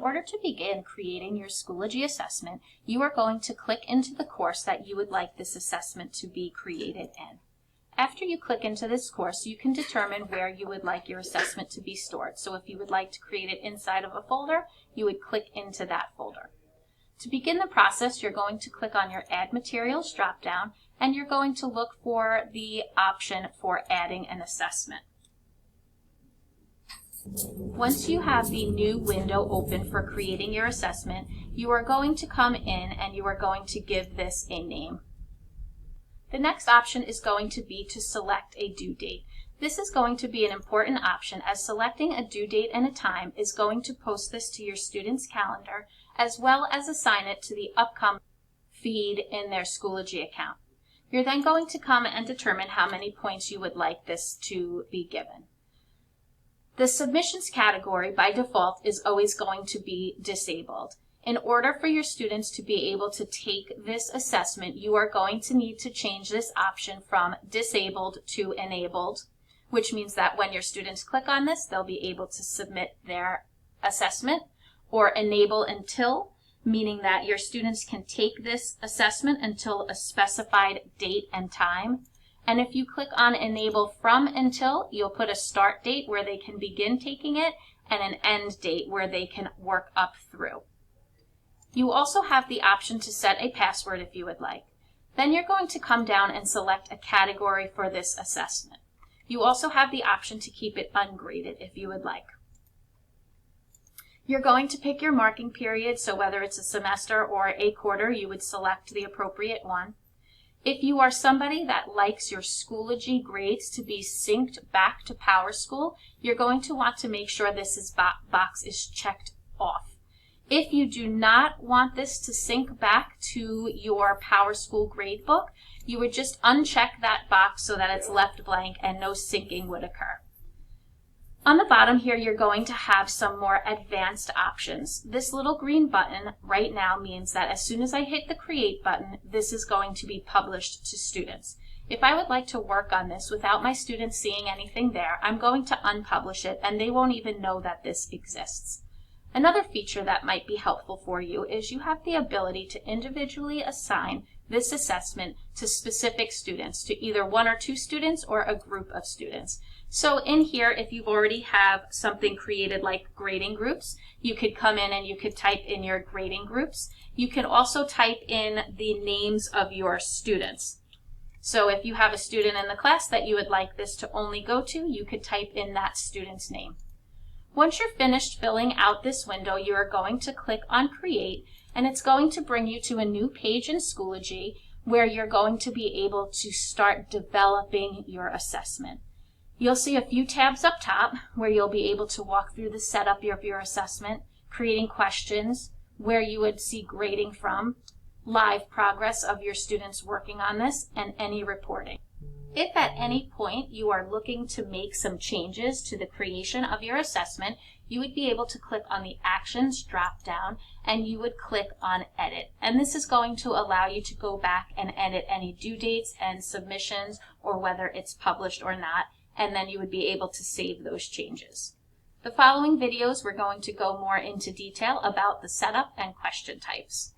order to begin creating your Schoology assessment, you are going to click into the course that you would like this assessment to be created in. After you click into this course, you can determine where you would like your assessment to be stored. So if you would like to create it inside of a folder, you would click into that folder. To begin the process, you're going to click on your Add Materials drop-down, and you're going to look for the option for adding an assessment. Once you have the new window open for creating your assessment, you are going to come in and you are going to give this a name. The next option is going to be to select a due date. This is going to be an important option, as selecting a due date and a time is going to post this to your student's calendar, as well as assign it to the upcoming feed in their Schoology account. You're then going to come and determine how many points you would like this to be given. The submissions category by default is always going to be disabled. In order for your students to be able to take this assessment, you are going to need to change this option from disabled to enabled, which means that when your students click on this, they'll be able to submit their assessment, or enable until, meaning that your students can take this assessment until a specified date and time. And if you click on enable from until, you'll put a start date where they can begin taking it and an end date where they can work up through. You also have the option to set a password if you would like. Then you're going to come down and select a category for this assessment. You also have the option to keep it ungraded if you would like. You're going to pick your marking period, so whether it's a semester or a quarter, you would select the appropriate one. If you are somebody that likes your Schoology grades to be synced back to PowerSchool, you're going to want to make sure this box is checked off. If you do not want this to sync back to your PowerSchool gradebook, you would just uncheck that box so that it's left blank and no syncing would occur. On the bottom here, you're going to have some more advanced options. This little green button right now means that as soon as I hit the Create button, this is going to be published to students. If I would like to work on this without my students seeing anything there, I'm going to unpublish it and they won't even know that this exists. Another feature that might be helpful for you is you have the ability to individually assign this assessment to specific students, to either one or two students or a group of students. So in here, if you already have something created like grading groups, you could come in and you could type in your grading groups. You can also type in the names of your students. So if you have a student in the class that you would like this to only go to, you could type in that student's name. Once you're finished filling out this window, you are going to click on Create, and it's going to bring you to a new page in Schoology where you're going to be able to start developing your assessment. You'll see a few tabs up top where you'll be able to walk through the setup of your assessment, creating questions, where you would see grading from, live progress of your students working on this, and any reporting. If at any point you are looking to make some changes to the creation of your assessment, you would be able to click on the Actions drop-down and you would click on Edit. And this is going to allow you to go back and edit any due dates and submissions, or whether it's published or not, and then you would be able to save those changes. The following videos, we're going to go more into detail about the setup and question types.